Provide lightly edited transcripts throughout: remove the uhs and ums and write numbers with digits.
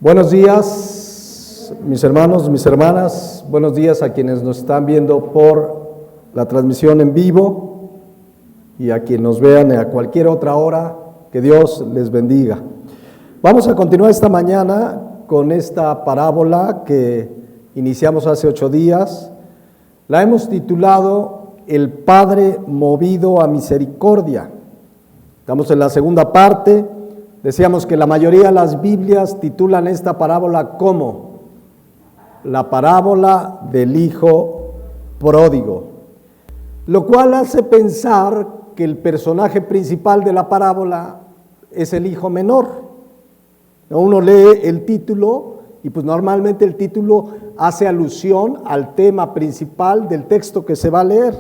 Buenos días, mis hermanos, mis hermanas. Buenos días a quienes nos están viendo por la transmisión en vivo y a quienes nos vean a cualquier otra hora. Que Dios les bendiga. Vamos a continuar esta mañana con esta parábola que iniciamos hace 8 días. La hemos titulado El Padre movido a misericordia. Estamos en la segunda parte. Decíamos que la mayoría de las Biblias titulan esta parábola como la parábola del hijo pródigo, lo cual hace pensar que el personaje principal de la parábola es el hijo menor. Uno lee el título y pues normalmente el título hace alusión al tema principal del texto que se va a leer,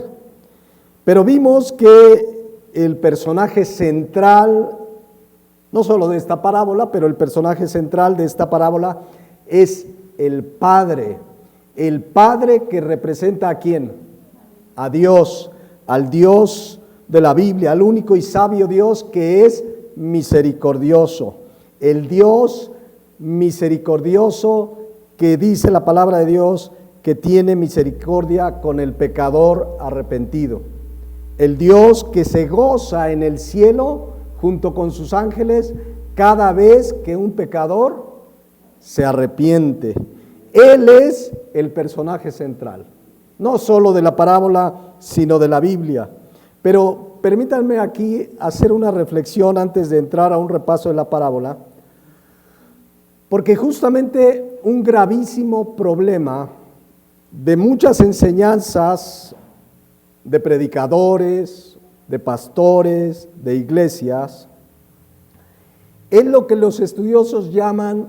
pero vimos que el personaje central, no solo de esta parábola, pero el personaje central de esta parábola es el Padre que representa ¿a quién? A Dios, al Dios de la Biblia, al único y sabio Dios que es misericordioso, el Dios misericordioso que dice la palabra de Dios que tiene misericordia con el pecador arrepentido, el Dios que se goza en el cielo junto con sus ángeles cada vez que un pecador se arrepiente. Él es el personaje central, no solo de la parábola, sino de la Biblia. Pero permítanme aquí hacer una reflexión antes de entrar a un repaso de la parábola, porque justamente un gravísimo problema de muchas enseñanzas de predicadores, de pastores, de iglesias, es lo que los estudiosos llaman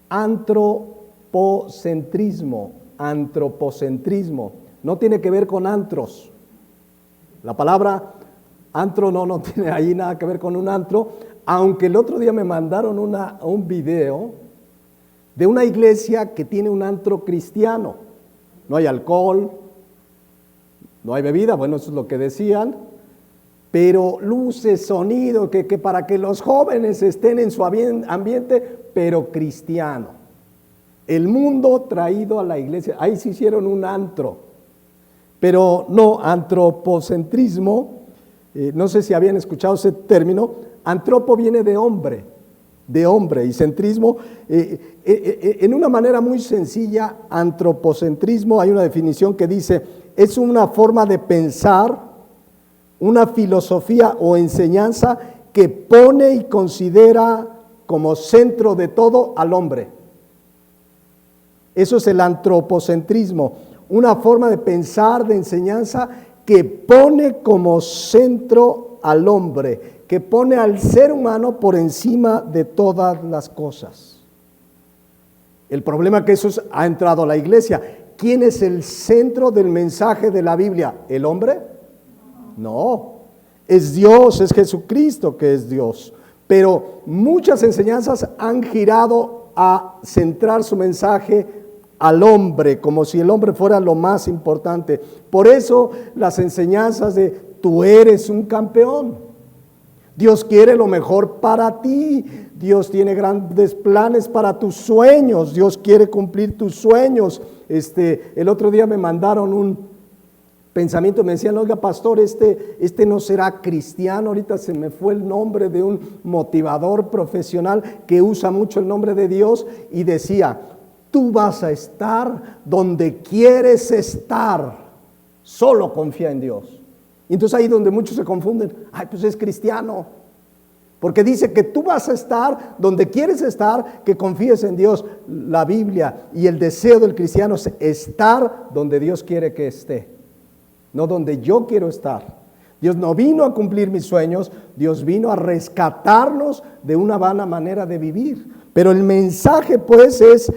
antropocentrismo. Antropocentrismo no tiene que ver con antros. La palabra antro no tiene ahí nada que ver con un antro, aunque el otro día me mandaron un video de una iglesia que tiene un antro cristiano. No hay alcohol, no hay bebida, bueno, eso es lo que decían, pero luces, sonido, que para que los jóvenes estén en su ambiente, pero cristiano. El mundo traído a la iglesia, ahí se hicieron un antro, pero no antropocentrismo, no sé si habían escuchado ese término. Antropo viene de hombre, y centrismo, en una manera muy sencilla, antropocentrismo, hay una definición que dice, es una forma de pensar, una filosofía o enseñanza que pone y considera como centro de todo al hombre. Eso es el antropocentrismo, una forma de pensar, de enseñanza que pone como centro al hombre, que pone al ser humano por encima de todas las cosas. El problema es que eso ha entrado a la iglesia. ¿Quién es el centro del mensaje de la Biblia? ¿El hombre? No, es Dios, es Jesucristo que es Dios. Pero muchas enseñanzas han girado a centrar su mensaje al hombre, como si el hombre fuera lo más importante. Por eso las enseñanzas de tú eres un campeón. Dios quiere lo mejor para ti. Dios tiene grandes planes para tus sueños. Dios quiere cumplir tus sueños. El otro día me mandaron un pensamiento, me decían, oiga pastor, este no será cristiano. Ahorita se me fue el nombre de un motivador profesional que usa mucho el nombre de Dios y decía, tú vas a estar donde quieres estar, solo confía en Dios. Y entonces ahí donde muchos se confunden, pues es cristiano, porque dice que tú vas a estar donde quieres estar, que confíes en Dios. La Biblia y el deseo del cristiano es estar donde Dios quiere que esté, no donde yo quiero estar. Dios no vino a cumplir mis sueños, Dios vino a rescatarnos de una vana manera de vivir. Pero el mensaje pues es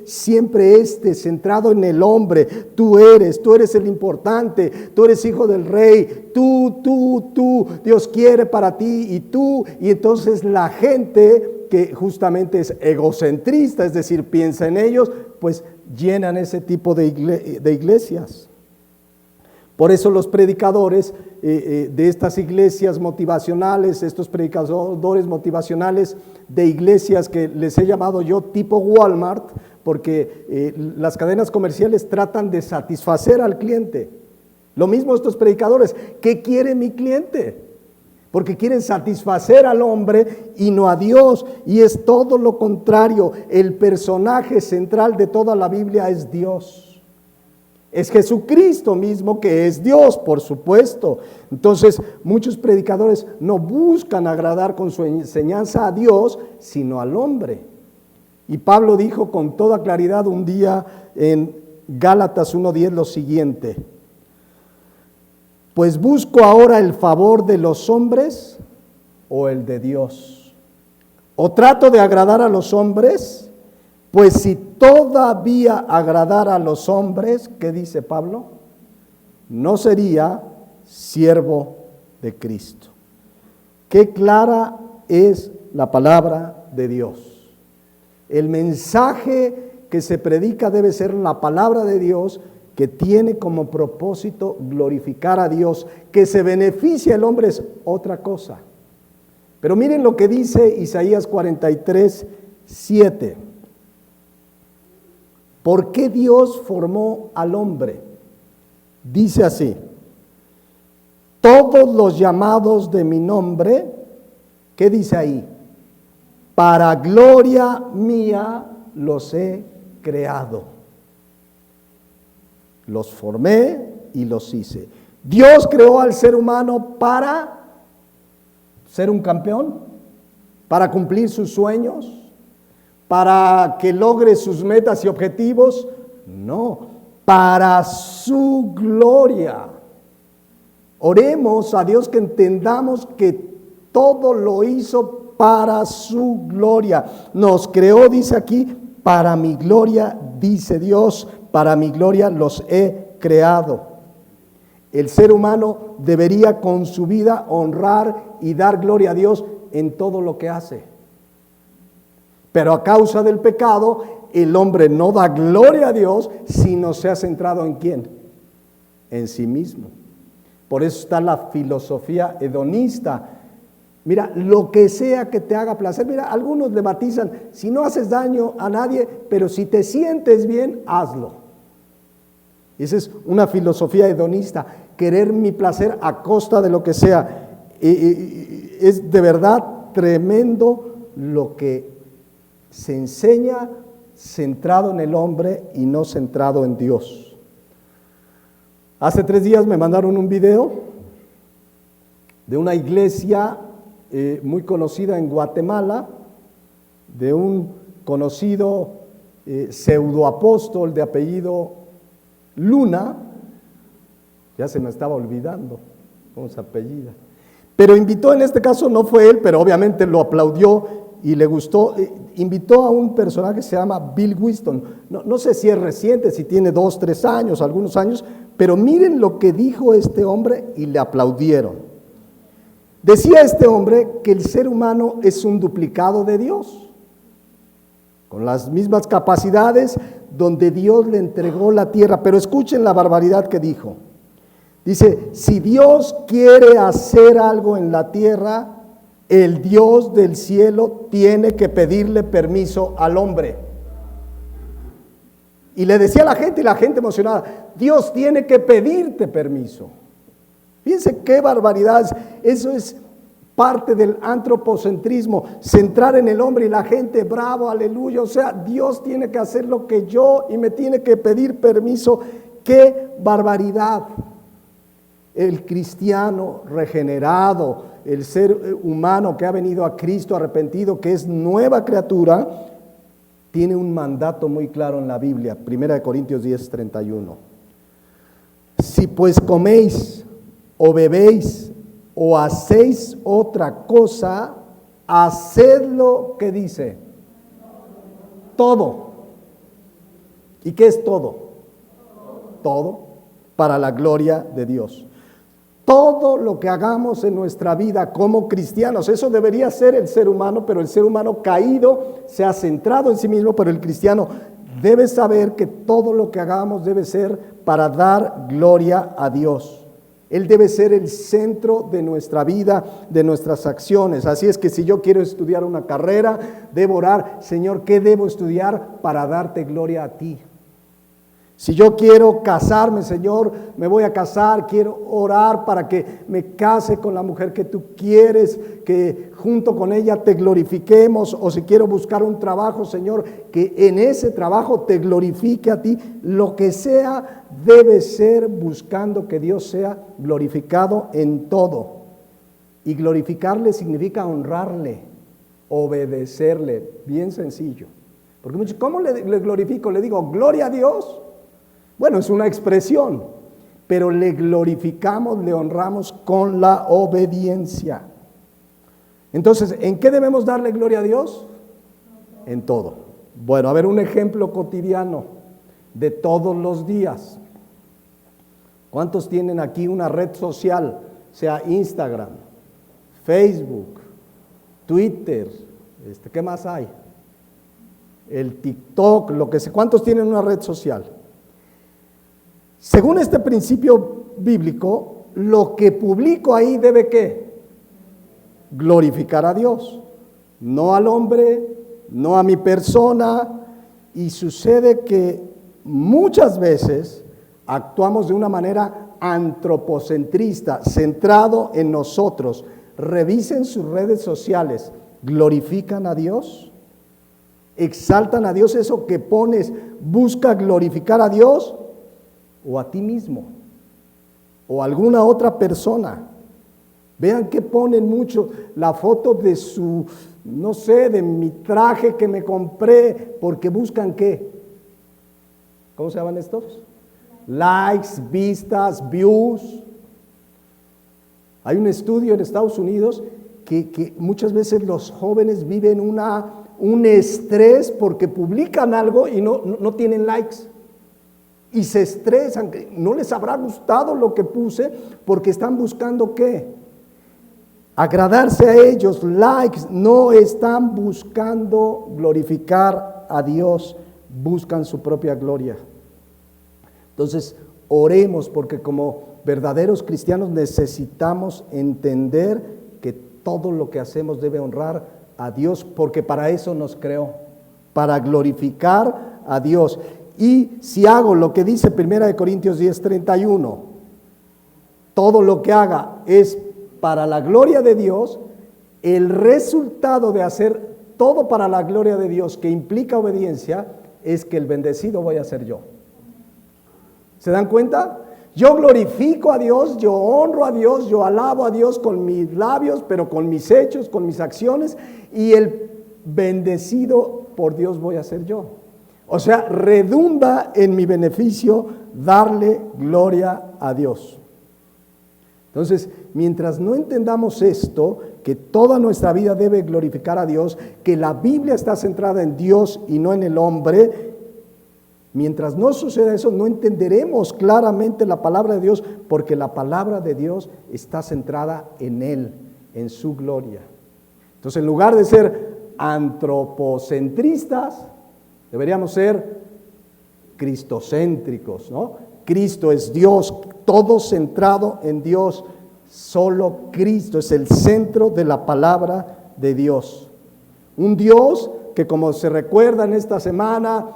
siempre centrado en el hombre. Tú eres el importante, tú eres hijo del rey, tú, Dios quiere para ti y tú. Y entonces la gente que justamente es egocentrista, es decir, piensa en ellos, pues llenan ese tipo de iglesias. Por eso los predicadores de estas iglesias motivacionales, estos predicadores motivacionales de iglesias que les he llamado yo tipo Walmart, porque las cadenas comerciales tratan de satisfacer al cliente. Lo mismo estos predicadores, ¿qué quiere mi cliente? Porque quieren satisfacer al hombre y no a Dios, y es todo lo contrario. El personaje central de toda la Biblia es Dios. Es Jesucristo mismo, que es Dios, por supuesto. Entonces, muchos predicadores no buscan agradar con su enseñanza a Dios, sino al hombre. Y Pablo dijo con toda claridad un día en Gálatas 1:10 lo siguiente: pues busco ahora el favor de los hombres o el de Dios. O trato de agradar a los hombres, pues si todavía agradara a los hombres, ¿qué dice Pablo? No sería siervo de Cristo. Qué clara es la palabra de Dios. El mensaje que se predica debe ser la palabra de Dios, que tiene como propósito glorificar a Dios. Que se beneficie el hombre es otra cosa. Pero miren lo que dice Isaías 43:7. ¿Por qué Dios formó al hombre? Dice así: todos los llamados de mi nombre, ¿qué dice ahí? Para gloria mía los he creado. Los formé y los hice. Dios creó al ser humano para ser un campeón, para cumplir sus sueños, para que logre sus metas y objetivos. No, para su gloria. Oremos a Dios que entendamos que todo lo hizo para su gloria. Nos creó, dice aquí, para mi gloria, dice Dios, para mi gloria los he creado. El ser humano debería con su vida honrar y dar gloria a Dios en todo lo que hace. Pero a causa del pecado, el hombre no da gloria a Dios, sino se ha centrado ¿en quién? En sí mismo. Por eso está la filosofía hedonista. Mira, lo que sea que te haga placer. Mira, algunos le batizan: si no haces daño a nadie, pero si te sientes bien, hazlo. Esa es una filosofía hedonista, querer mi placer a costa de lo que sea. Es de verdad tremendo lo que se enseña centrado en el hombre y no centrado en Dios. Hace 3 días me mandaron un video de una iglesia muy conocida en Guatemala, de un conocido pseudoapóstol de apellido Luna. Ya se me estaba olvidando cómo se apellida, pero invitó, en este caso no fue él, pero obviamente lo aplaudió y le gustó. Invitó a un personaje que se llama Bill Winston. No sé si es reciente, si tiene 2, 3 años, algunos años, pero miren lo que dijo este hombre y le aplaudieron. Decía este hombre que el ser humano es un duplicado de Dios, con las mismas capacidades, donde Dios le entregó la tierra. Pero escuchen la barbaridad que dijo. Dice: si Dios quiere hacer algo en la tierra, el Dios del cielo tiene que pedirle permiso al hombre. Y le decía a la gente, y la gente emocionada: Dios tiene que pedirte permiso. Fíjense qué barbaridad. Eso es parte del antropocentrismo, centrar en el hombre, y la gente bravo, aleluya. O sea, Dios tiene que hacer lo que yo, y me tiene que pedir permiso. ¡Qué barbaridad! El cristiano regenerado, el ser humano que ha venido a Cristo arrepentido, que es nueva criatura, tiene un mandato muy claro en la Biblia. 1 Corintios 10:31. Si pues coméis o bebéis o hacéis otra cosa, hacedlo, ¿qué dice? Todo. ¿Y qué es todo? Todo para la gloria de Dios. Todo lo que hagamos en nuestra vida como cristianos, eso debería ser el ser humano, pero el ser humano caído se ha centrado en sí mismo. Pero el cristiano debe saber que todo lo que hagamos debe ser para dar gloria a Dios. Él debe ser el centro de nuestra vida, de nuestras acciones. Así es que si yo quiero estudiar una carrera, debo orar, Señor, ¿qué debo estudiar para darte gloria a ti? Si yo quiero casarme, Señor, me voy a casar, quiero orar para que me case con la mujer que tú quieres, que junto con ella te glorifiquemos, o si quiero buscar un trabajo, Señor, que en ese trabajo te glorifique a ti. Lo que sea, debe ser buscando que Dios sea glorificado en todo. Y glorificarle significa honrarle, obedecerle, bien sencillo. Porque muchos, ¿cómo le glorifico? Le digo, gloria a Dios. Bueno, es una expresión, pero le glorificamos, le honramos con la obediencia. Entonces, ¿en qué debemos darle gloria a Dios? En todo. Bueno, a ver, un ejemplo cotidiano de todos los días. ¿Cuántos tienen aquí una red social? Sea Instagram, Facebook, Twitter, ¿qué más hay? El TikTok, lo que sea. ¿Cuántos tienen una red social? Según este principio bíblico, lo que publico ahí debe ¿qué? Glorificar a Dios, no al hombre, no a mi persona. Y sucede que muchas veces actuamos de una manera antropocentrista, centrado en nosotros. Revisen sus redes sociales, ¿glorifican a Dios? ¿Exaltan a Dios? Eso que pones, ¿busca glorificar a Dios? O a ti mismo, o a alguna otra persona. Vean que ponen mucho la foto de su, no sé, de mi traje que me compré, porque buscan ¿qué? ¿Cómo se llaman estos? Likes, vistas, views. Hay un estudio en Estados Unidos que muchas veces los jóvenes viven un estrés porque publican algo y no tienen likes. Y se estresan, no les habrá gustado lo que puse porque están buscando ¿qué? Agradarse a ellos, likes, no están buscando glorificar a Dios, buscan su propia gloria. Entonces, oremos porque como verdaderos cristianos necesitamos entender que todo lo que hacemos debe honrar a Dios, porque para eso nos creó, para glorificar a Dios. Y si hago lo que dice 1 Corintios 10:31, todo lo que haga es para la gloria de Dios, el resultado de hacer todo para la gloria de Dios, que implica obediencia, es que el bendecido voy a ser yo. ¿Se dan cuenta? Yo glorifico a Dios, yo honro a Dios, yo alabo a Dios con mis labios, pero con mis hechos, con mis acciones, y el bendecido por Dios voy a ser yo. O sea, redunda en mi beneficio darle gloria a Dios. Entonces, mientras no entendamos esto, que toda nuestra vida debe glorificar a Dios, que la Biblia está centrada en Dios y no en el hombre, mientras no suceda eso, no entenderemos claramente la palabra de Dios, porque la palabra de Dios está centrada en Él, en su gloria. Entonces, en lugar de ser antropocentristas, deberíamos ser cristocéntricos, ¿no? Cristo es Dios, todo centrado en Dios, solo Cristo es el centro de la palabra de Dios. Un Dios que, como se recuerda en esta semana,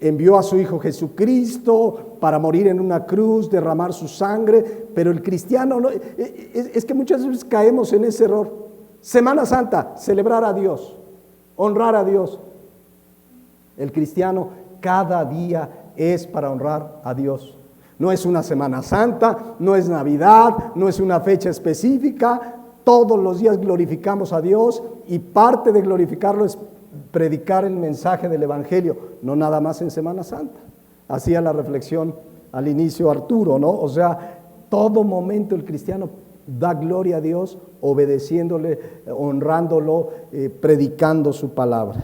envió a su Hijo Jesucristo para morir en una cruz, derramar su sangre, pero el cristiano, no, es que muchas veces caemos en ese error. Semana Santa, celebrar a Dios, honrar a Dios. El cristiano cada día es para honrar a Dios. No es una Semana Santa, no es Navidad, no es una fecha específica. Todos los días glorificamos a Dios y parte de glorificarlo es predicar el mensaje del Evangelio, no nada más en Semana Santa. Hacía la reflexión al inicio Arturo, ¿no? O sea, todo momento el cristiano da gloria a Dios, obedeciéndole, honrándolo, predicando su palabra.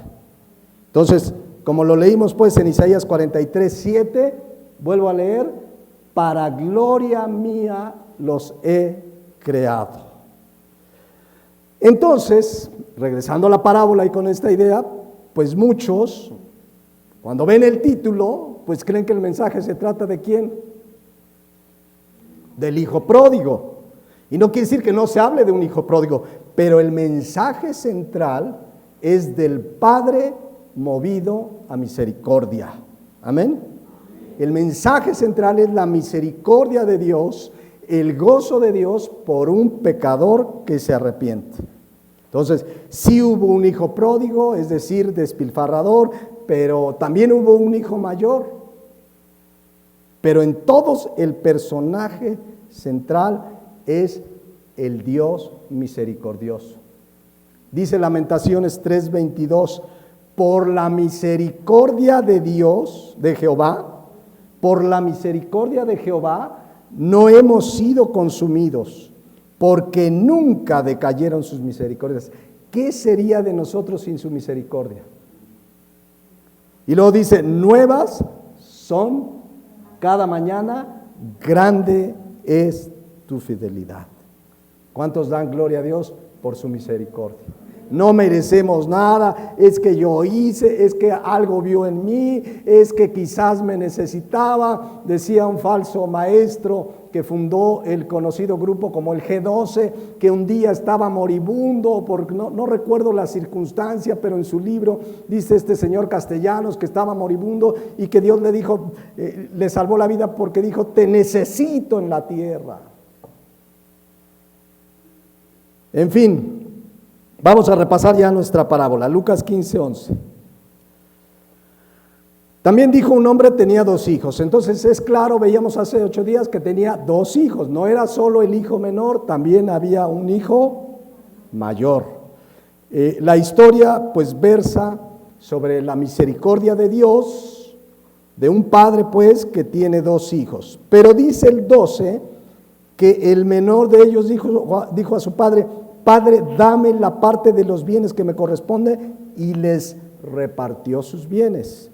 Entonces, como lo leímos pues en Isaías 43:7, vuelvo a leer, para gloria mía los he creado. Entonces, regresando a la parábola y con esta idea, pues muchos, cuando ven el título, pues creen que el mensaje se trata ¿de quién? Del hijo pródigo. Y no quiere decir que no se hable de un hijo pródigo, pero el mensaje central es del Padre movido a misericordia. Amén. El mensaje central es la misericordia de Dios, el gozo de Dios por un pecador que se arrepiente. Entonces, sí hubo un hijo pródigo, es decir, despilfarrador, pero también hubo un hijo mayor. Pero en todos el personaje central es el Dios misericordioso. Dice Lamentaciones 3:22, por la misericordia de Dios, de Jehová, por la misericordia de Jehová, no hemos sido consumidos, porque nunca decayeron sus misericordias. ¿Qué sería de nosotros sin su misericordia? Y luego dice, nuevas son cada mañana, grande es tu fidelidad. ¿Cuántos dan gloria a Dios por su misericordia? No merecemos nada, es que yo hice, es que algo vio en mí, es que quizás me necesitaba. Decía un falso maestro que fundó el conocido grupo como el G12, que un día estaba moribundo, porque no recuerdo la circunstancia, pero en su libro dice este señor Castellanos que estaba moribundo y que Dios le dijo, le salvó la vida porque dijo, te necesito en la tierra. En fin. Vamos a repasar ya nuestra parábola, Lucas 15:11. También dijo un hombre tenía 2 hijos. Entonces es claro, veíamos hace 8 días que tenía 2 hijos. No era solo el hijo menor, también había un hijo mayor. La historia pues versa sobre la misericordia de Dios, de un padre pues que tiene 2 hijos. Pero dice el 12 que el menor de ellos dijo a su padre, Padre, dame la parte de los bienes que me corresponde, y les repartió sus bienes.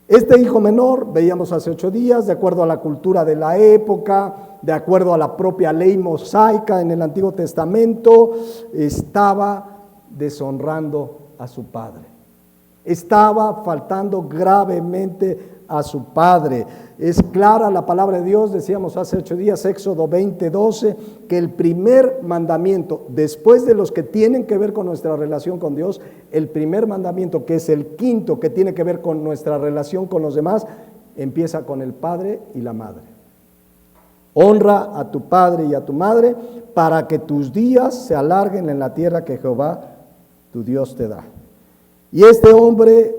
Este hijo menor, veíamos hace 8 días, de acuerdo a la cultura de la época, de acuerdo a la propia ley mosaica en el Antiguo Testamento, estaba deshonrando a su padre. Estaba faltando gravemente a su padre. Es clara la palabra de Dios, decíamos hace 8 días, Éxodo 20:12, que el primer mandamiento, después de los que tienen que ver con nuestra relación con Dios, el primer mandamiento, que es el quinto, que tiene que ver con nuestra relación con los demás, empieza con el padre y la madre. Honra a tu padre y a tu madre para que tus días se alarguen en la tierra que Jehová tu Dios te da. Y este hombre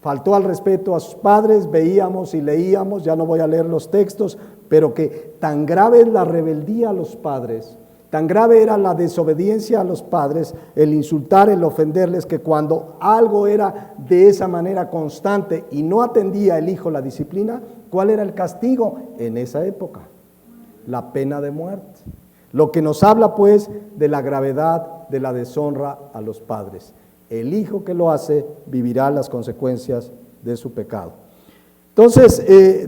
faltó al respeto a sus padres, veíamos y leíamos, ya no voy a leer los textos, pero que tan grave es la rebeldía a los padres, tan grave era la desobediencia a los padres, el insultar, el ofenderles, que cuando algo era de esa manera constante y no atendía el hijo la disciplina, ¿cuál era el castigo en esa época? La pena de muerte. Lo que nos habla pues de la gravedad de la deshonra a los padres. El hijo que lo hace vivirá las consecuencias de su pecado. Entonces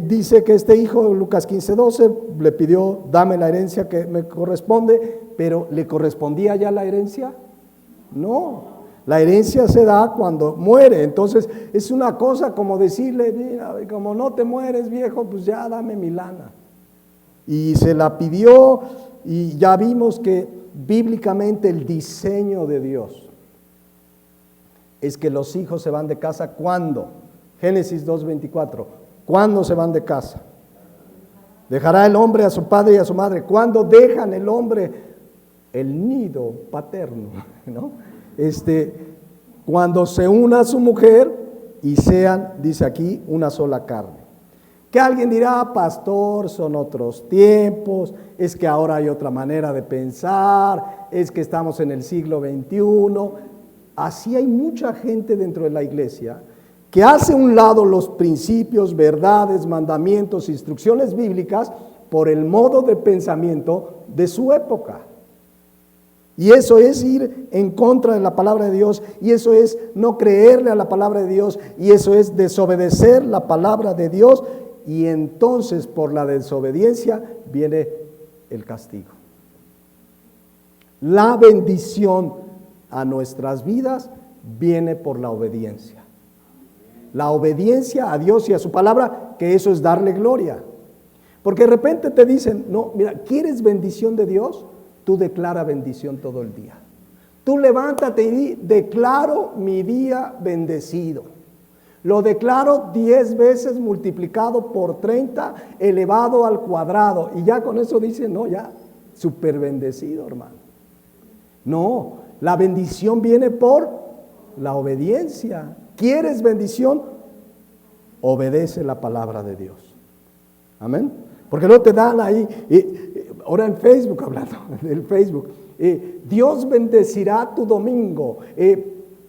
dice que este hijo, Lucas 15:12, le pidió, dame la herencia que me corresponde, pero ¿le correspondía ya la herencia? No, la herencia se da cuando muere. Entonces es una cosa como decirle, mira, como no te mueres viejo, pues ya dame mi lana. Y se la pidió, y ya vimos que bíblicamente el diseño de Dios es que los hijos se van de casa. ¿Cuándo? Génesis 2:24. ¿Cuándo se van de casa? Dejará el hombre a su padre y a su madre. ¿Cuándo dejan el hombre el nido paterno? ¿No? Cuando se una a su mujer y sean, dice aquí, una sola carne. Que alguien dirá, pastor, son otros tiempos, es que ahora hay otra manera de pensar, es que estamos en el siglo XXI. Así hay mucha gente dentro de la iglesia que hace a un lado los principios, verdades, mandamientos, instrucciones bíblicas por el modo de pensamiento de su época. Y eso es ir en contra de la palabra de Dios, y eso es no creerle a la palabra de Dios, y eso es desobedecer la palabra de Dios, y entonces por la desobediencia viene el castigo. La bendición a nuestras vidas viene por la obediencia. la obediencia a Dios y a su palabra, que eso es darle gloria. Porque de repente te dicen, no, mira, ¿quieres bendición de Dios? Tú declara bendición todo el día. Tú levántate y di, declaro mi día bendecido. Lo declaro 10 veces multiplicado por 30 elevado al cuadrado. Y ya con eso dice, no, ya, súper bendecido, hermano. No, la bendición viene por la obediencia. ¿Quieres bendición? Obedece la palabra de Dios. Amén. Porque no te dan ahí, ahora en Facebook, hablando del Facebook, Dios bendecirá tu domingo,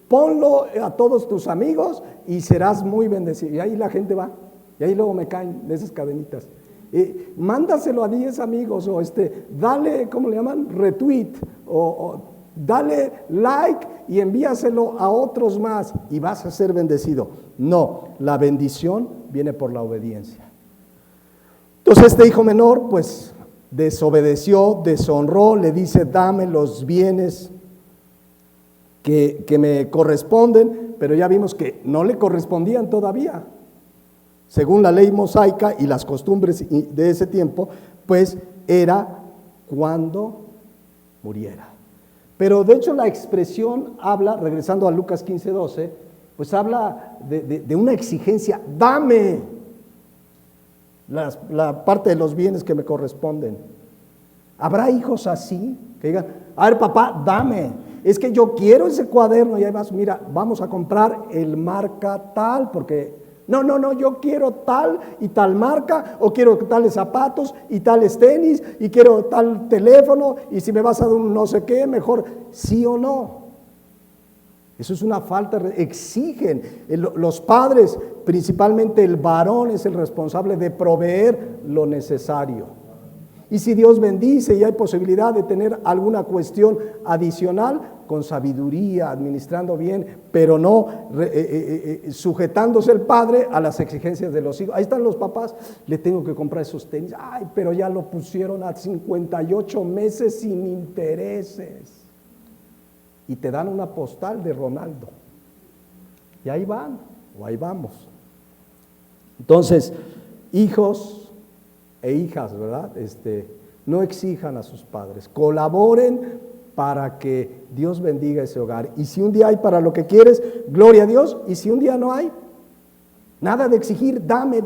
ponlo a todos tus amigos y serás muy bendecido. Y ahí la gente va, y ahí luego me caen de esas cadenitas. Mándaselo a 10 amigos, o dale, ¿cómo le llaman? Retweet, o dale like y envíaselo a otros más y vas a ser bendecido. No, la bendición viene por la obediencia. Entonces este hijo menor pues desobedeció, deshonró, le dice, dame los bienes que me corresponden, pero ya vimos que no le correspondían todavía. Según la ley mosaica y las costumbres de ese tiempo, pues era cuando muriera. Pero de hecho la expresión habla, regresando a Lucas 15:12, pues habla de una exigencia, dame la parte de los bienes que me corresponden. ¿Habrá hijos así? Que digan, a ver papá, dame, es que yo quiero ese cuaderno y ahí vas, mira, vamos a comprar el marca tal, porque no, yo quiero tal y tal marca, o quiero tales zapatos y tales tenis, y quiero tal teléfono, y si me vas a dar un no sé qué, mejor sí o no. Eso es una falta, exigen. Los padres, principalmente el varón, es el responsable de proveer lo necesario. Y si Dios bendice y hay posibilidad de tener alguna cuestión adicional, con sabiduría, administrando bien, pero no sujetándose el padre a las exigencias de los hijos. Ahí están los papás, le tengo que comprar esos tenis, ay, pero ya lo pusieron a 58 meses sin intereses. Y te dan una postal de Ronaldo. Y ahí van, o ahí vamos. Entonces, hijos e hijas, ¿verdad? No exijan a sus padres, colaboren para que Dios bendiga ese hogar. Y si un día hay para lo que quieres, gloria a Dios. Y si un día no hay, nada de exigir, dame.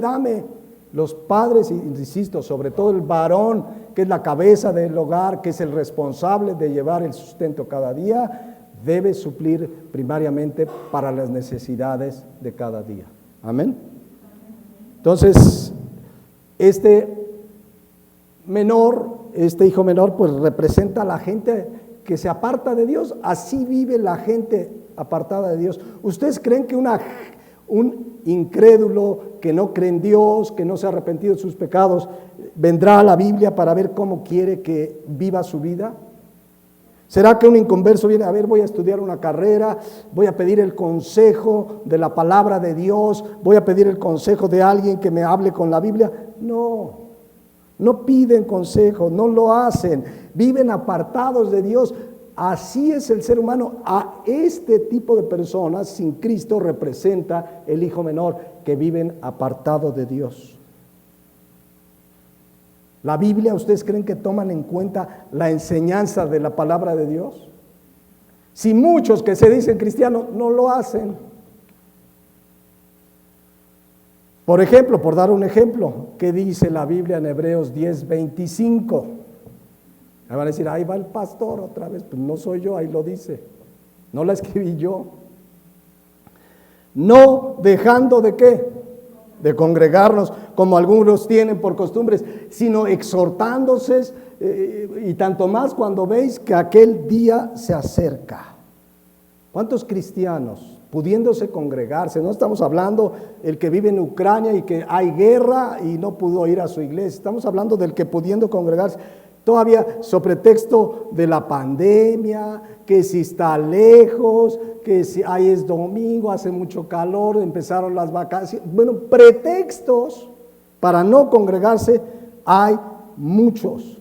Los padres, insisto, sobre todo el varón, que es la cabeza del hogar, que es el responsable de llevar el sustento cada día, debe suplir primariamente para las necesidades de cada día. Amén. Entonces, este hijo menor, pues representa a la gente que se aparta de Dios. Así vive la gente apartada de Dios. ¿Ustedes creen que un incrédulo que no cree en Dios, que no se ha arrepentido de sus pecados, vendrá a la Biblia para ver cómo quiere que viva su vida? ¿Será que un inconverso viene, a ver, voy a estudiar una carrera, voy a pedir el consejo de la palabra de Dios, voy a pedir el consejo de alguien que me hable con la Biblia? No piden consejo, no lo hacen, viven apartados de Dios. Así es el ser humano. A este tipo de personas sin Cristo representa el hijo menor, que viven apartados de Dios. ¿La Biblia, ustedes creen que toman en cuenta la enseñanza de la palabra de Dios? Si muchos que se dicen cristianos no lo hacen. Por ejemplo, por dar un ejemplo, ¿qué dice la Biblia en Hebreos 10:25? Me van a decir, ahí va el pastor otra vez. Pues no soy yo, ahí lo dice. No la escribí yo. No dejando de ¿qué? De congregarnos como algunos tienen por costumbres, sino exhortándose, y tanto más cuando veis que aquel día se acerca. ¿Cuántos cristianos pudiéndose congregarse? No estamos hablando el que vive en Ucrania y que hay guerra y no pudo ir a su iglesia. Estamos hablando del que pudiendo congregarse, todavía sobre texto de la pandemia, que si está lejos, que si ahí es domingo, hace mucho calor, empezaron las vacaciones. Bueno, pretextos para no congregarse hay muchos.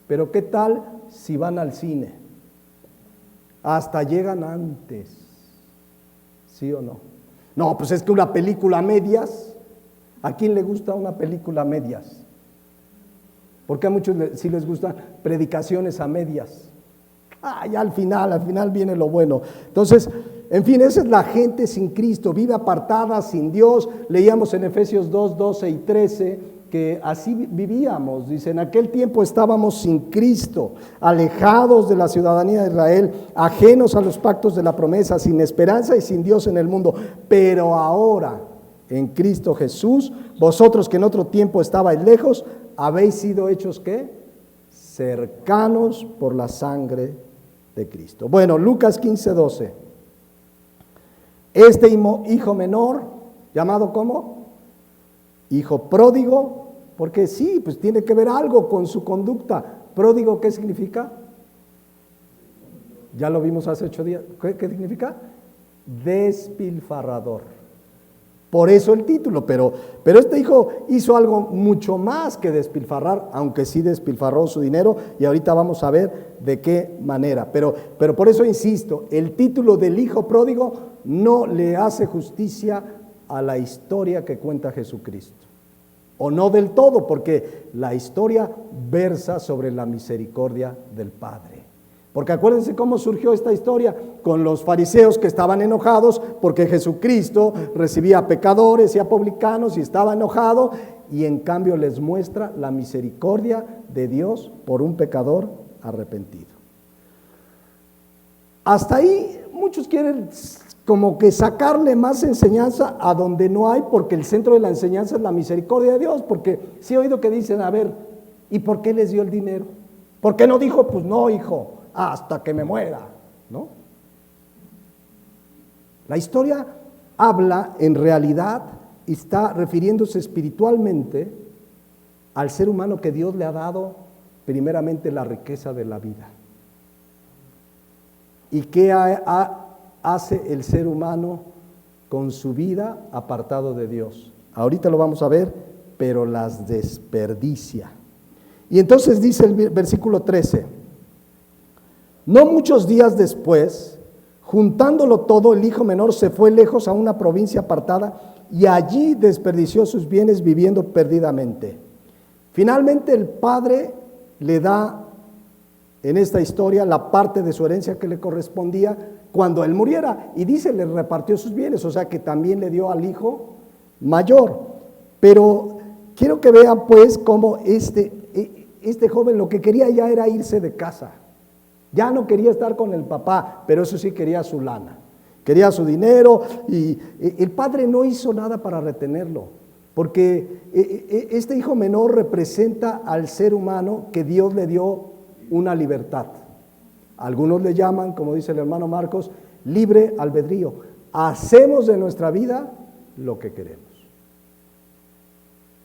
Pero ¿qué tal si van al cine? Hasta llegan antes, ¿sí o no? No, pues es que una película a medias, ¿a quién le gusta una película a medias? Porque a muchos sí les gustan predicaciones a medias. Ya al final viene lo bueno. Entonces, en fin, esa es la gente sin Cristo, vive apartada, sin Dios. Leíamos en Efesios 2, 12 y 13 que así vivíamos. Dice, en aquel tiempo estábamos sin Cristo, alejados de la ciudadanía de Israel, ajenos a los pactos de la promesa, sin esperanza y sin Dios en el mundo. Pero ahora, en Cristo Jesús, vosotros que en otro tiempo estabais lejos, habéis sido hechos, ¿qué? Cercanos por la sangre de Cristo. Bueno, Lucas 15, 12. Este hijo menor, llamado ¿cómo? Hijo pródigo, porque sí, pues tiene que ver algo con su conducta. Pródigo, ¿qué significa? Ya lo vimos hace 8 días. ¿Qué significa? Despilfarrador. Por eso el título, pero este hijo hizo algo mucho más que despilfarrar, aunque sí despilfarró su dinero, y ahorita vamos a ver de qué manera. Pero por eso insisto, el título del hijo pródigo no le hace justicia a la historia que cuenta Jesucristo. O no del todo, porque la historia versa sobre la misericordia del Padre. Porque acuérdense cómo surgió esta historia, con los fariseos que estaban enojados porque Jesucristo recibía a pecadores y a publicanos y estaba enojado, y en cambio les muestra la misericordia de Dios por un pecador arrepentido. Hasta ahí muchos quieren como que sacarle más enseñanza a donde no hay, porque el centro de la enseñanza es la misericordia de Dios. Porque sí he oído que dicen, a ver, ¿y por qué les dio el dinero? ¿Por qué no dijo, pues no, hijo, hasta que me muera? ¿No? La historia habla, en realidad, y está refiriéndose espiritualmente al ser humano que Dios le ha dado primeramente la riqueza de la vida. ¿Y qué hace el ser humano con su vida apartado de Dios? Ahorita lo vamos a ver, pero las desperdicia. Y entonces dice el versículo 13, no muchos días después, juntándolo todo, el hijo menor se fue lejos a una provincia apartada y allí desperdició sus bienes viviendo perdidamente. Finalmente el padre le da en esta historia la parte de su herencia que le correspondía cuando él muriera, y dice, le repartió sus bienes, o sea que también le dio al hijo mayor. Pero quiero que vean pues cómo este joven lo que quería ya era irse de casa. Ya no quería estar con el papá, pero eso sí, quería su lana, quería su dinero, y el padre no hizo nada para retenerlo, porque este hijo menor representa al ser humano que Dios le dio una libertad. Algunos le llaman, como dice el hermano Marcos, libre albedrío. Hacemos de nuestra vida lo que queremos.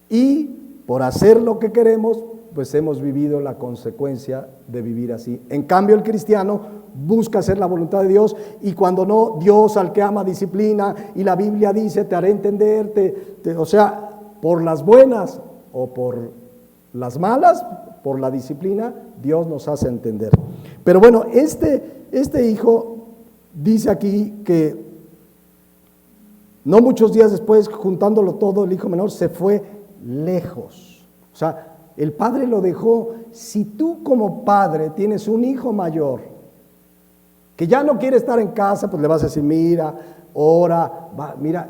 Y por hacer lo que queremos, pues hemos vivido la consecuencia de vivir así. En cambio, el cristiano busca hacer la voluntad de Dios, y cuando no, Dios al que ama disciplina, y la Biblia dice, te haré entender, o sea, por las buenas o por las malas, por la disciplina, Dios nos hace entender. Pero bueno, este hijo dice aquí que no muchos días después, juntándolo todo, el hijo menor se fue lejos. O sea, el padre lo dejó. Si tú como padre tienes un hijo mayor que ya no quiere estar en casa, pues le vas a decir, mira, ora, mira,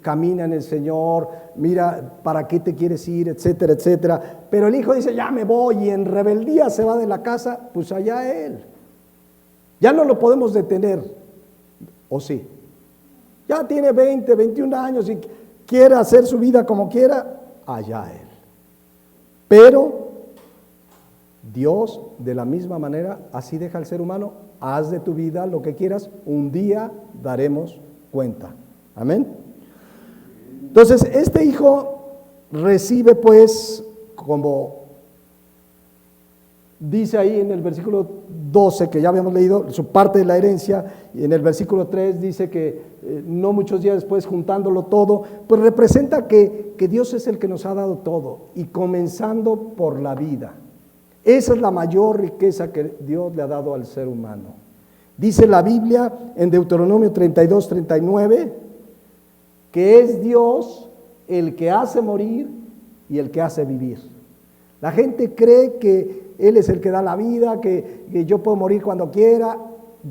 camina en el Señor, mira, ¿para qué te quieres ir?, etcétera, etcétera. Pero el hijo dice, ya me voy, y en rebeldía se va de la casa, pues allá él. Ya no lo podemos detener, ¿o sí? Ya tiene 20, 21 años y quiere hacer su vida como quiera, allá él. Pero Dios, de la misma manera, así deja al ser humano, haz de tu vida lo que quieras, un día daremos cuenta. Amén. Entonces, este hijo recibe pues, como dice ahí en el versículo 12, que ya habíamos leído, su parte de la herencia, y en el versículo 3 dice que no muchos días después, juntándolo todo, pues representa que Dios es el que nos ha dado todo, y comenzando por la vida. Esa es la mayor riqueza que Dios le ha dado al ser humano. Dice la Biblia en Deuteronomio 32, 39, que es Dios el que hace morir y el que hace vivir. La gente cree que Él es el que da la vida, que yo puedo morir cuando quiera.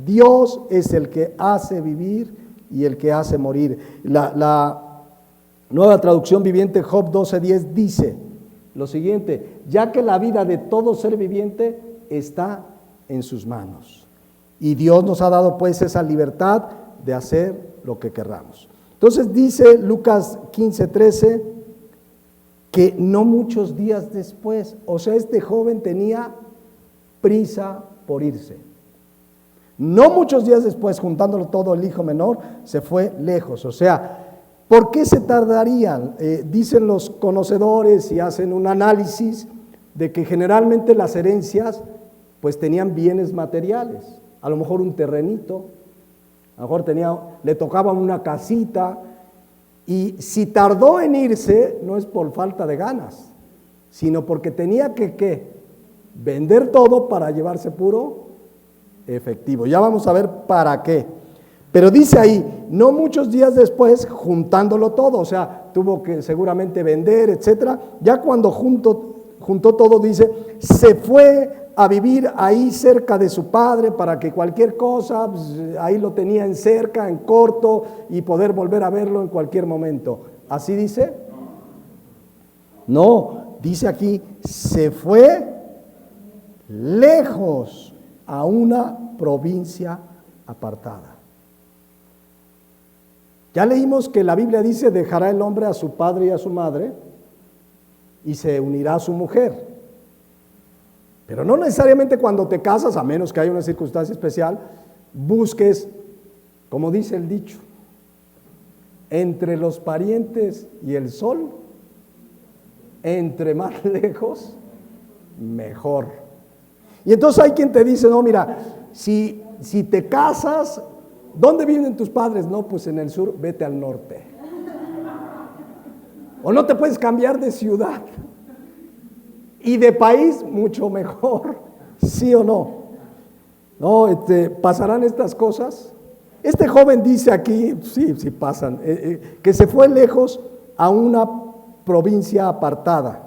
Dios es el que hace vivir y el que hace morir. La Nueva Traducción Viviente, Job 12:10, dice lo siguiente: ya que la vida de todo ser viviente está en sus manos. Y Dios nos ha dado pues esa libertad de hacer lo que querramos. Entonces dice Lucas 15:13 que no muchos días después, o sea, este joven tenía prisa por irse. No muchos días después, juntándolo todo, el hijo menor se fue lejos. O sea, ¿por qué se tardarían? Dicen los conocedores y hacen un análisis de que generalmente las herencias pues tenían bienes materiales, a lo mejor un terrenito, a lo mejor le tocaba una casita, y si tardó en irse no es por falta de ganas, sino porque tenía que vender todo para llevarse puro efectivo. Ya vamos a ver para qué. Pero dice ahí, no muchos días después, juntándolo todo, o sea, tuvo que seguramente vender, etcétera. Ya cuando juntó todo, dice, se fue a vivir ahí cerca de su padre para que cualquier cosa, pues, ahí lo tenía en cerca, en corto, y poder volver a verlo en cualquier momento. ¿Así dice? No, dice aquí, se fue lejos a una provincia apartada. Ya leímos que la Biblia dice, dejará el hombre a su padre y a su madre y se unirá a su mujer. Pero no necesariamente cuando te casas, a menos que haya una circunstancia especial, busques, como dice el dicho, entre los parientes y el sol, entre más lejos, mejor. Y entonces hay quien te dice, no, mira, si te casas, ¿dónde viven tus padres? No, pues en el sur, vete al norte. O no te puedes cambiar de ciudad. Y de país, mucho mejor. ¿Sí o no? No, ¿pasarán estas cosas? Este joven dice aquí, sí pasan, que se fue lejos a una provincia apartada,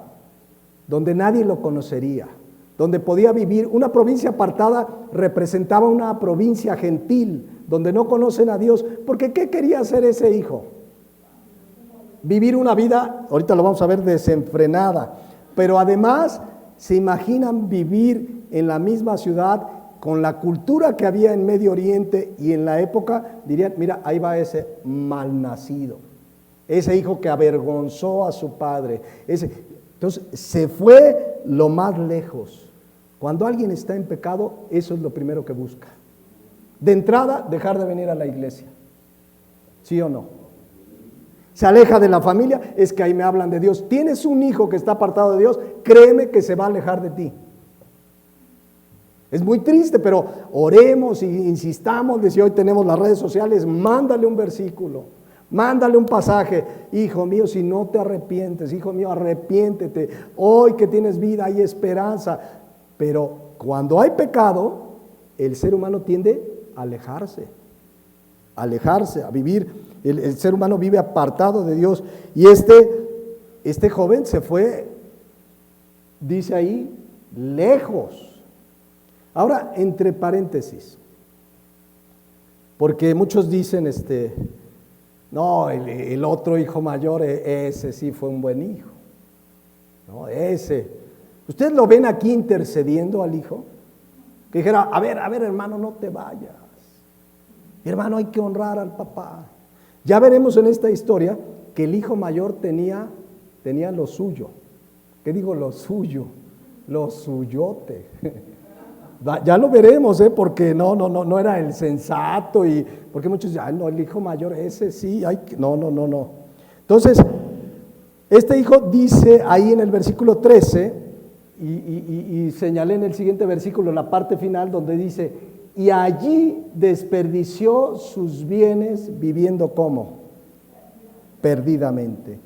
donde nadie lo conocería, donde podía vivir. Una provincia apartada representaba una provincia gentil, donde no conocen a Dios, porque ¿qué quería hacer ese hijo? Vivir una vida, ahorita lo vamos a ver, desenfrenada, pero además se imaginan vivir en la misma ciudad con la cultura que había en Medio Oriente y en la época, dirían, mira, ahí va ese malnacido, ese hijo que avergonzó a su padre. Entonces se fue lo más lejos. Cuando alguien está en pecado, eso es lo primero que busca. De entrada, dejar de venir a la iglesia. ¿Sí o no? Se aleja de la familia, es que ahí me hablan de Dios. Tienes un hijo que está apartado de Dios, créeme que se va a alejar de ti. Es muy triste, pero oremos e insistamos, de si hoy tenemos las redes sociales, mándale un versículo, mándale un pasaje. Hijo mío, si no te arrepientes, hijo mío, arrepiéntete. Hoy que tienes vida hay esperanza. Pero cuando hay pecado, el ser humano tiende a alejarse, a vivir. El ser humano vive apartado de Dios. Y este joven se fue, dice ahí, lejos. Ahora, entre paréntesis, porque muchos dicen, no, el otro hijo mayor, ese sí fue un buen hijo. No, ese. ¿Ustedes lo ven aquí intercediendo al hijo? Que dijera, a ver, hermano, no te vayas. Hermano, hay que honrar al papá. Ya veremos en esta historia que el hijo mayor tenía lo suyo. ¿Qué digo lo suyo? Lo suyote. Ya lo veremos, porque no era el sensato, y porque muchos dicen, no, el hijo mayor, ese sí, no. Entonces, este hijo dice ahí en el versículo 13, y señalé en el siguiente versículo, la parte final, donde dice, y allí desperdició sus bienes viviendo ¿cómo? Perdidamente.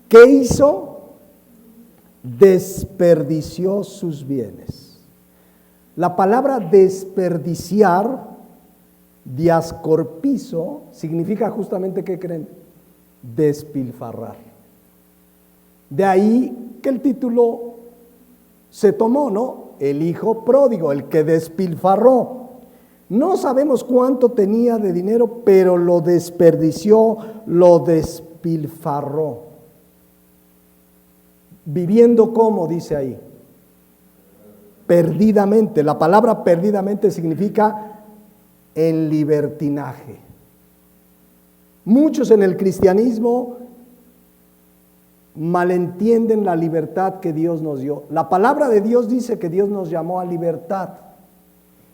¿Qué hizo? Desperdició sus bienes. La palabra desperdiciar, diascorpizo, significa justamente, ¿qué creen? despilfarrar. De ahí que el título se tomó, ¿no? El hijo pródigo, el que despilfarró. No sabemos cuánto tenía de dinero, pero lo desperdició, lo despilfarró. Viviendo como, dice ahí, perdidamente. La palabra perdidamente significa en libertinaje. Muchos en el cristianismo malentienden la libertad que Dios nos dio. La palabra de Dios dice que Dios nos llamó a libertad.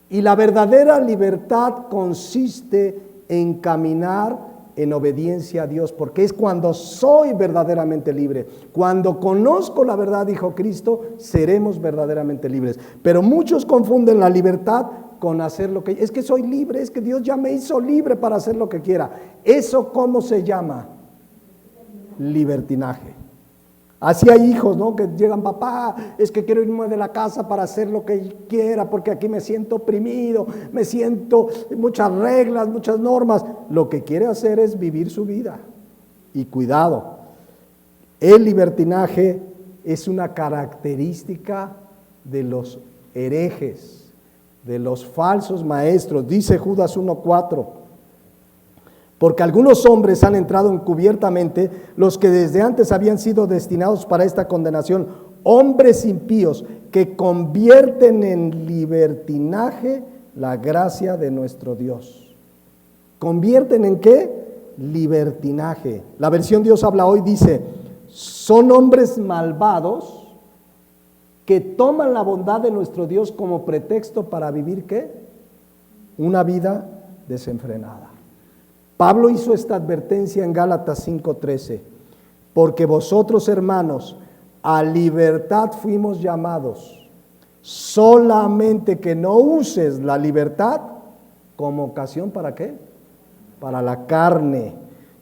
Y la verdadera libertad consiste en caminar en obediencia a Dios, porque es cuando soy verdaderamente libre. Cuando conozco la verdad, dijo Cristo, seremos verdaderamente libres. Pero muchos confunden la libertad con hacer lo que... Es que soy libre, es que Dios ya me hizo libre para hacer lo que quiera. ¿Eso cómo se llama? Libertinaje. Así hay hijos, ¿no? Que llegan, papá, es que quiero irme de la casa para hacer lo que quiera, porque aquí me siento oprimido, me siento muchas reglas, muchas normas. Lo que quiere hacer es vivir su vida. Y cuidado, el libertinaje es una característica de los herejes, de los falsos maestros. Dice Judas 1:4. Porque algunos hombres han entrado encubiertamente, los que desde antes habían sido destinados para esta condenación, hombres impíos que convierten en libertinaje la gracia de nuestro Dios. ¿Convierten en qué? Libertinaje. La versión Dios habla hoy dice, son hombres malvados que toman la bondad de nuestro Dios como pretexto para vivir ¿qué? Una vida desenfrenada. Pablo hizo esta advertencia en Gálatas 5:13, porque vosotros, hermanos, a libertad fuimos llamados, solamente que no uses la libertad como ocasión ¿para qué? Para la carne,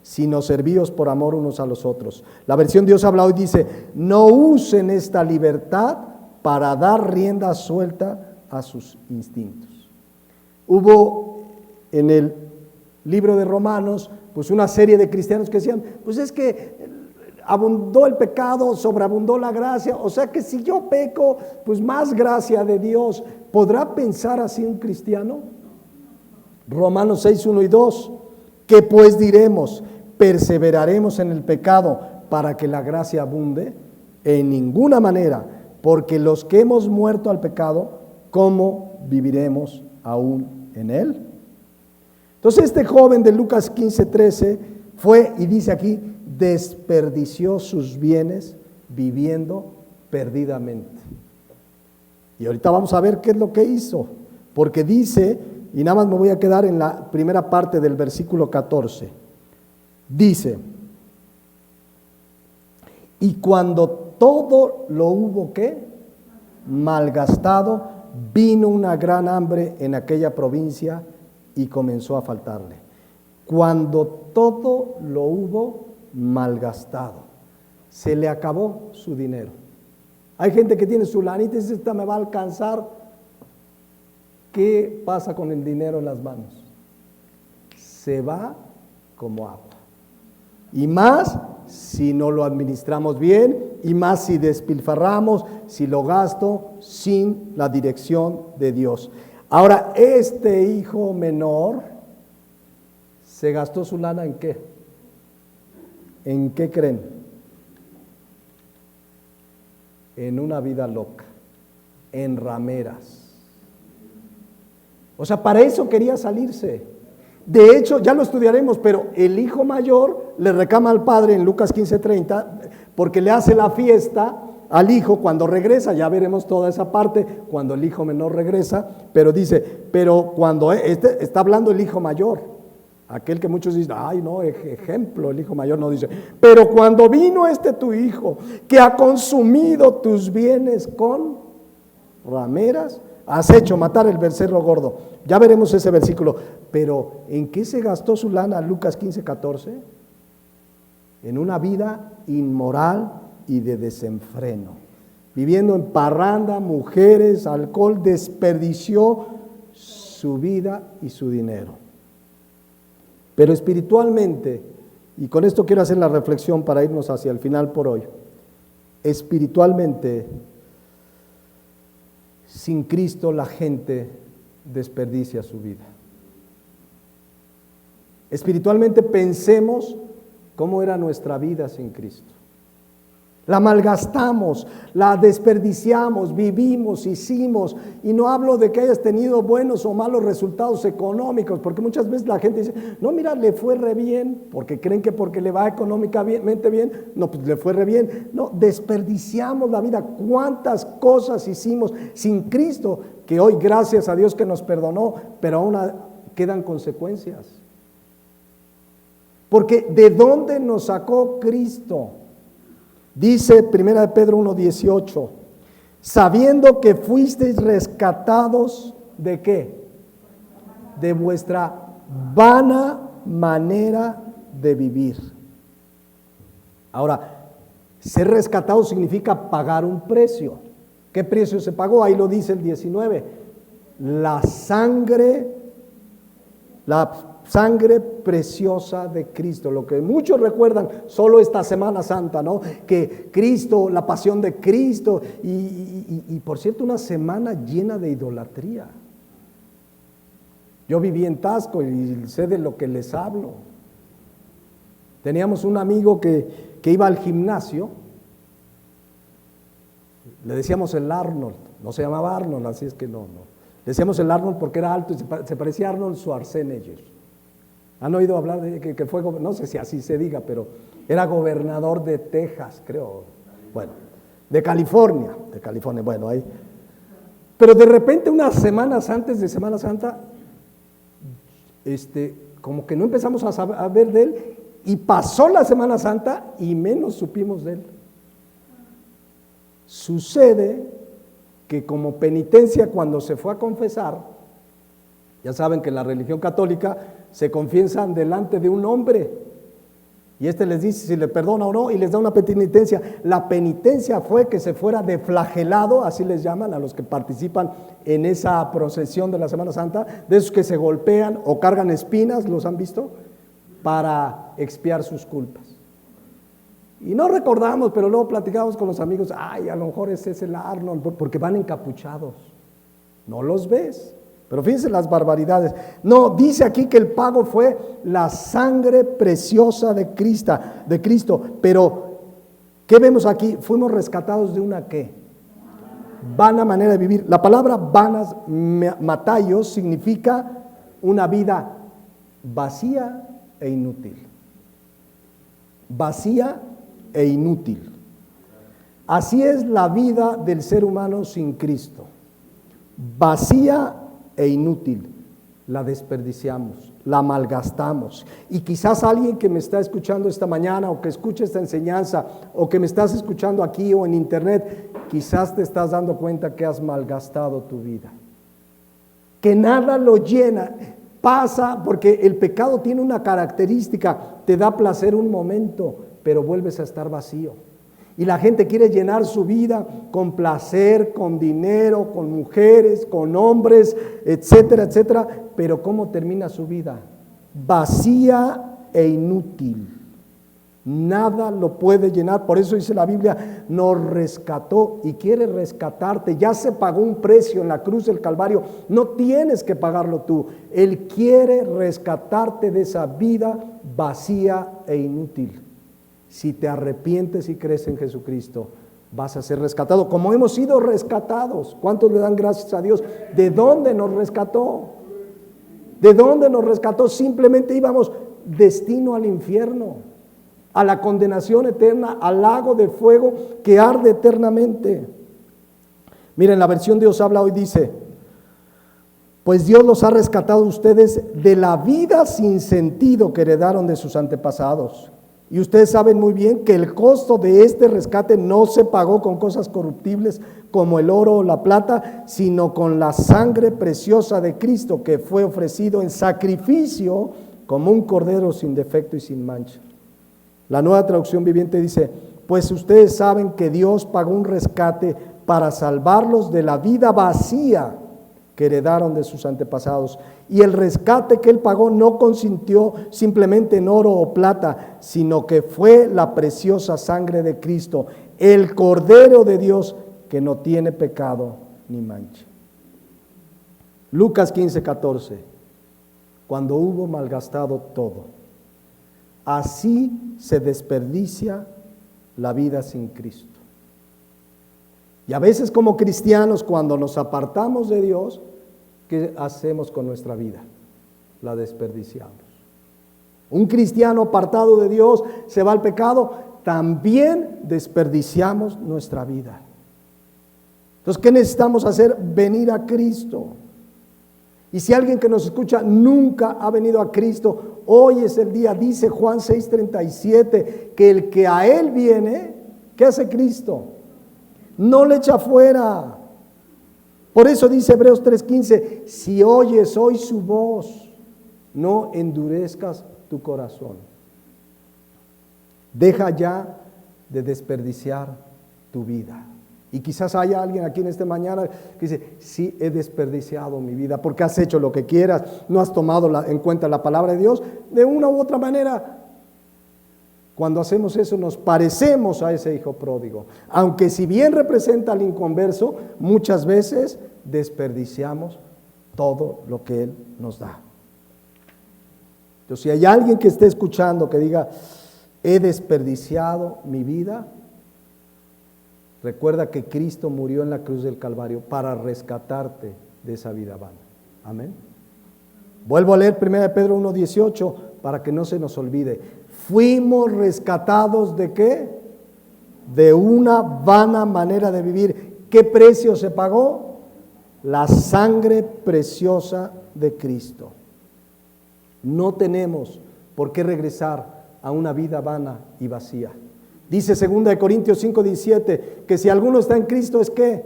sino servíos por amor unos a los otros. La versión Dios habla hoy dice, no usen esta libertad para dar rienda suelta a sus instintos. Hubo en el libro de Romanos, pues una serie de cristianos que decían, pues es que abundó el pecado, sobreabundó la gracia, o sea que si yo peco, pues más gracia de Dios. ¿Podrá pensar así un cristiano? Romanos 6:1 y 2, ¿qué pues diremos? ¿Perseveraremos en el pecado para que la gracia abunde? En ninguna manera, porque los que hemos muerto al pecado, ¿cómo viviremos aún en él? Entonces este joven de Lucas 15:13 fue, y dice aquí, desperdició sus bienes viviendo perdidamente. Y ahorita vamos a ver qué es lo que hizo, porque dice, y nada más me voy a quedar en la primera parte del versículo 14, dice, y cuando todo lo hubo ¿qué? Malgastado, vino una gran hambre en aquella provincia y comenzó a faltarle. Cuando todo lo hubo malgastado, se le acabó su dinero. Hay gente que tiene su lanita y dice, esta me va a alcanzar. ¿Qué pasa con el dinero en las manos? Se va como agua. Y más si no lo administramos bien, y más si despilfarramos, si lo gasto sin la dirección de Dios. Ahora, este hijo menor se gastó su lana ¿en qué? ¿En qué creen? En una vida loca, en rameras. O sea, para eso quería salirse. De hecho, ya lo estudiaremos, pero el hijo mayor le reclama al padre en Lucas 15:30 porque le hace la fiesta al hijo cuando regresa. Ya veremos toda esa parte cuando el hijo menor regresa, pero dice, pero cuando está hablando el hijo mayor, aquel que muchos dicen, ay no, ejemplo, el hijo mayor, no dice, pero cuando vino tu hijo que ha consumido tus bienes con rameras, has hecho matar el becerro gordo. Ya veremos ese versículo, pero ¿en qué se gastó su lana? Lucas 15:14, en una vida inmoral y de desenfreno, viviendo en parranda, mujeres, alcohol, desperdició su vida y su dinero. Pero espiritualmente Y con esto quiero hacer la reflexión para irnos hacia el final por hoy. Espiritualmente, sin Cristo la gente desperdicia su vida. Espiritualmente pensemos cómo era nuestra vida sin Cristo. La malgastamos, la desperdiciamos, vivimos, hicimos, y no hablo de que hayas tenido buenos o malos resultados económicos, porque muchas veces la gente dice, no, mira, le fue re bien, porque creen que porque le va económicamente bien, no, pues le fue re bien. No, desperdiciamos la vida. ¿Cuántas cosas hicimos sin Cristo? Que hoy, gracias a Dios que nos perdonó, pero aún quedan consecuencias. Porque ¿de dónde nos sacó Cristo? Dice 1 Pedro 1:18, sabiendo que fuisteis rescatados, ¿de qué? De vuestra vana manera de vivir. Ahora, ser rescatado significa pagar un precio. ¿Qué precio se pagó? Ahí lo dice el 19. La sangre preciosa de Cristo, lo que muchos recuerdan solo esta Semana Santa, ¿no? Que Cristo, la pasión de Cristo, y por cierto, una semana llena de idolatría. Yo viví en Taxco y sé de lo que les hablo. Teníamos un amigo que iba al gimnasio, le decíamos el Arnold, no se llamaba Arnold, así es que no. Le decíamos el Arnold porque era alto y se parecía a Arnold Schwarzenegger. ¿Han oído hablar de que fue, no sé si así se diga, pero era gobernador de Texas, creo, bueno, de California, bueno, ahí. Pero de repente unas semanas antes de Semana Santa, como que no empezamos a ver de él, y pasó la Semana Santa y menos supimos de él. Sucede que como penitencia cuando se fue a confesar, ya saben que en la religión católica se confiesan delante de un hombre y les dice si le perdona o no y les da una penitencia. La penitencia fue que se fuera deflagelado, así les llaman a los que participan en esa procesión de la Semana Santa, de esos que se golpean o cargan espinas, ¿los han visto? Para expiar sus culpas. Y no recordamos, pero luego platicamos con los amigos, ay, a lo mejor ese es el Arnold, porque van encapuchados, no los ves. Pero fíjense las barbaridades. No, dice aquí que el pago fue la sangre preciosa de Cristo. Pero, ¿qué vemos aquí? Fuimos rescatados de una ¿qué? Vana manera de vivir. La palabra vanas, mataios, significa una vida vacía e inútil. Vacía e inútil. Así es la vida del ser humano sin Cristo. Vacía e inútil, la desperdiciamos, la malgastamos. Y quizás alguien que me está escuchando esta mañana o que escuche esta enseñanza o que me estás escuchando aquí o en internet, quizás te estás dando cuenta que has malgastado tu vida, que nada lo llena. Pasa porque el pecado tiene una característica, te da placer un momento, pero vuelves a estar vacío. Y la gente quiere llenar su vida con placer, con dinero, con mujeres, con hombres, etcétera, etcétera. Pero ¿cómo termina su vida? Vacía e inútil. Nada lo puede llenar. Por eso dice la Biblia, nos rescató y quiere rescatarte. Ya se pagó un precio en la cruz del Calvario. No tienes que pagarlo tú. Él quiere rescatarte de esa vida vacía e inútil. Si te arrepientes y crees en Jesucristo, vas a ser rescatado, como hemos sido rescatados. ¿Cuántos le dan gracias a Dios? ¿De dónde nos rescató? ¿De dónde nos rescató? Simplemente íbamos destino al infierno, a la condenación eterna, al lago de fuego que arde eternamente. Miren, la versión Dios habla hoy dice, pues Dios los ha rescatado a ustedes de la vida sin sentido que heredaron de sus antepasados. Y ustedes saben muy bien que el costo de este rescate no se pagó con cosas corruptibles como el oro o la plata, sino con la sangre preciosa de Cristo que fue ofrecido en sacrificio como un cordero sin defecto y sin mancha. La Nueva Traducción Viviente dice, pues ustedes saben que Dios pagó un rescate para salvarlos de la vida vacía que heredaron de sus antepasados. Y el rescate que Él pagó no consistió simplemente en oro o plata, sino que fue la preciosa sangre de Cristo, el Cordero de Dios que no tiene pecado ni mancha. Lucas 15:14, cuando hubo malgastado todo, así se desperdicia la vida sin Cristo. Y a veces como cristianos, cuando nos apartamos de Dios, ¿qué hacemos con nuestra vida? La desperdiciamos. Un cristiano apartado de Dios se va al pecado, también desperdiciamos nuestra vida. Entonces, ¿qué necesitamos hacer? Venir a Cristo. Y si alguien que nos escucha nunca ha venido a Cristo, hoy es el día. Dice Juan 6:37, que el que a Él viene, ¿qué hace Cristo? No le echa fuera. Por eso dice Hebreos 3:15, si oyes hoy su voz, no endurezcas tu corazón. Deja ya de desperdiciar tu vida. Y quizás haya alguien aquí en esta mañana que dice, sí, he desperdiciado mi vida porque has hecho lo que quieras, no has tomado en cuenta la palabra de Dios. De una u otra manera, cuando hacemos eso nos parecemos a ese hijo pródigo. Aunque si bien representa al inconverso, muchas veces desperdiciamos todo lo que Él nos da. Entonces, si hay alguien que esté escuchando que diga, he desperdiciado mi vida, recuerda que Cristo murió en la cruz del Calvario para rescatarte de esa vida vana. Amén. Vuelvo a leer 1 Pedro 1:18 para que no se nos olvide. Fuimos rescatados ¿de qué? De una vana manera de vivir. ¿Qué precio se pagó? La sangre preciosa de Cristo. No tenemos por qué regresar a una vida vana y vacía. Dice 2 Corintios 5:17 que si alguno está en Cristo es ¿qué?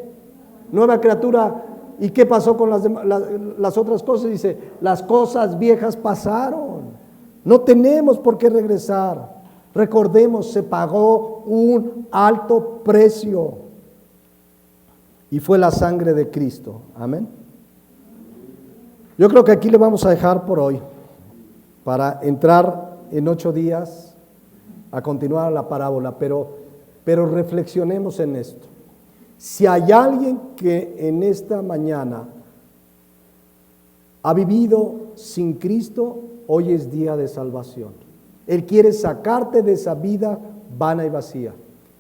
Nueva criatura. ¿Y qué pasó con las otras cosas? Dice, las cosas viejas pasaron. No tenemos por qué regresar. Recordemos, se pagó un alto precio. Y fue la sangre de Cristo. Amén. Yo creo que aquí le vamos a dejar por hoy para entrar en 8 días a continuar la parábola, pero reflexionemos en esto. Si hay alguien que en esta mañana ha vivido sin Cristo, hoy es día de salvación. Él quiere sacarte de esa vida vana y vacía.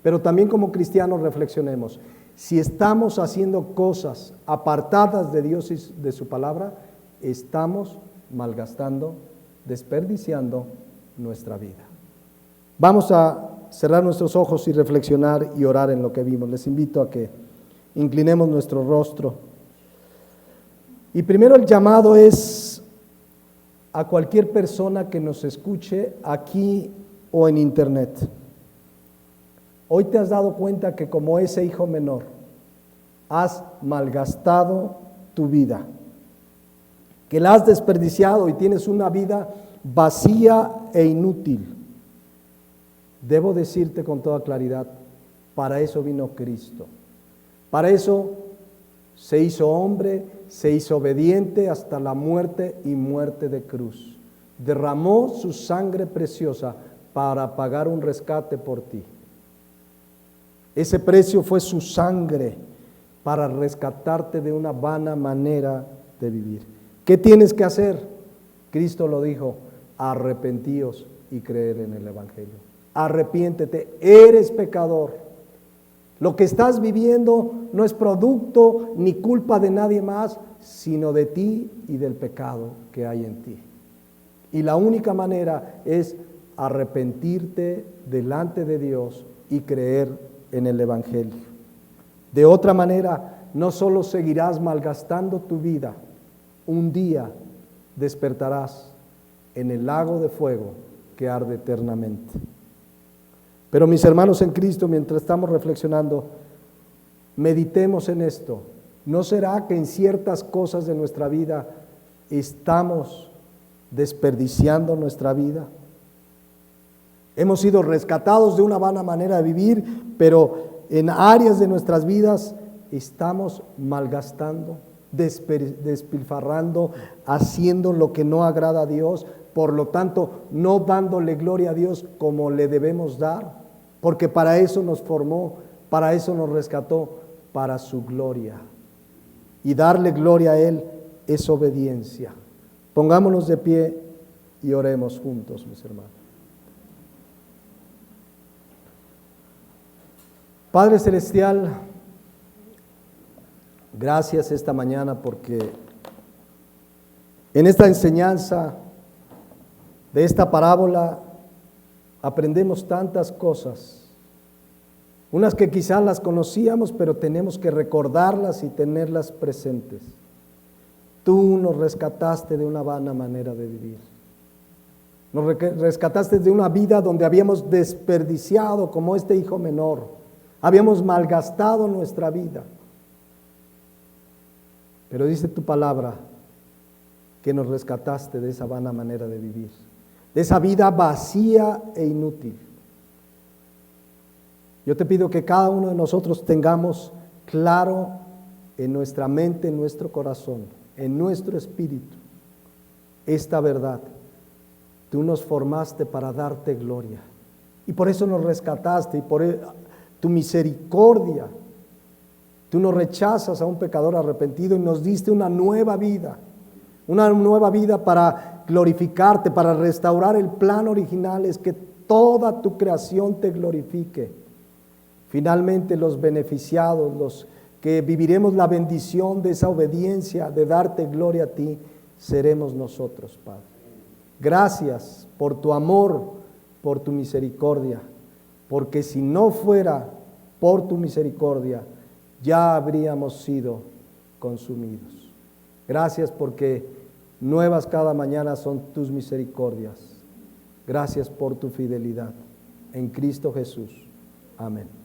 Pero también como cristianos reflexionemos. Si estamos haciendo cosas apartadas de Dios y de su palabra, estamos malgastando, desperdiciando nuestra vida. Vamos a cerrar nuestros ojos y reflexionar y orar en lo que vimos. Les invito a que inclinemos nuestro rostro. Y primero el llamado es a cualquier persona que nos escuche aquí o en internet. Hoy te has dado cuenta que como ese hijo menor has malgastado tu vida, que la has desperdiciado y tienes una vida vacía e inútil. Debo decirte con toda claridad, para eso vino Cristo. Para eso se hizo hombre, se hizo obediente hasta la muerte y muerte de cruz. Derramó su sangre preciosa para pagar un rescate por ti. Ese precio fue su sangre para rescatarte de una vana manera de vivir. ¿Qué tienes que hacer? Cristo lo dijo, arrepentíos y creer en el Evangelio. Arrepiéntete, eres pecador. Lo que estás viviendo no es producto ni culpa de nadie más, sino de ti y del pecado que hay en ti. Y la única manera es arrepentirte delante de Dios y creer en el Evangelio. De otra manera, no solo seguirás malgastando tu vida, un día despertarás en el lago de fuego que arde eternamente. Pero mis hermanos en Cristo, mientras estamos reflexionando, meditemos en esto. ¿No será que en ciertas cosas de nuestra vida estamos desperdiciando nuestra vida? Hemos sido rescatados de una vana manera de vivir, pero en áreas de nuestras vidas estamos malgastando, despilfarrando, haciendo lo que no agrada a Dios, por lo tanto, no dándole gloria a Dios como le debemos dar, porque para eso nos formó, para eso nos rescató, para su gloria. Y darle gloria a Él es obediencia. Pongámonos de pie y oremos juntos, mis hermanos. Padre Celestial, gracias esta mañana porque en esta enseñanza de esta parábola aprendemos tantas cosas, unas que quizás las conocíamos, pero tenemos que recordarlas y tenerlas presentes. Tú nos rescataste de una vana manera de vivir. Nos rescataste de una vida donde habíamos desperdiciado como este hijo menor. Habíamos malgastado nuestra vida. Pero dice tu palabra que nos rescataste de esa vana manera de vivir, de esa vida vacía e inútil. Yo te pido que cada uno de nosotros tengamos claro en nuestra mente, en nuestro corazón, en nuestro espíritu, esta verdad. Tú nos formaste para darte gloria y por eso nos rescataste y por tu misericordia. Tú no rechazas a un pecador arrepentido y nos diste una nueva vida para glorificarte, para restaurar el plan original, es que toda tu creación te glorifique. Finalmente los beneficiados, los que viviremos la bendición de esa obediencia, de darte gloria a ti, seremos nosotros, Padre. Gracias por tu amor, por tu misericordia, porque si no fuera por tu misericordia, ya habríamos sido consumidos. Gracias porque nuevas cada mañana son tus misericordias. Gracias por tu fidelidad. En Cristo Jesús. Amén.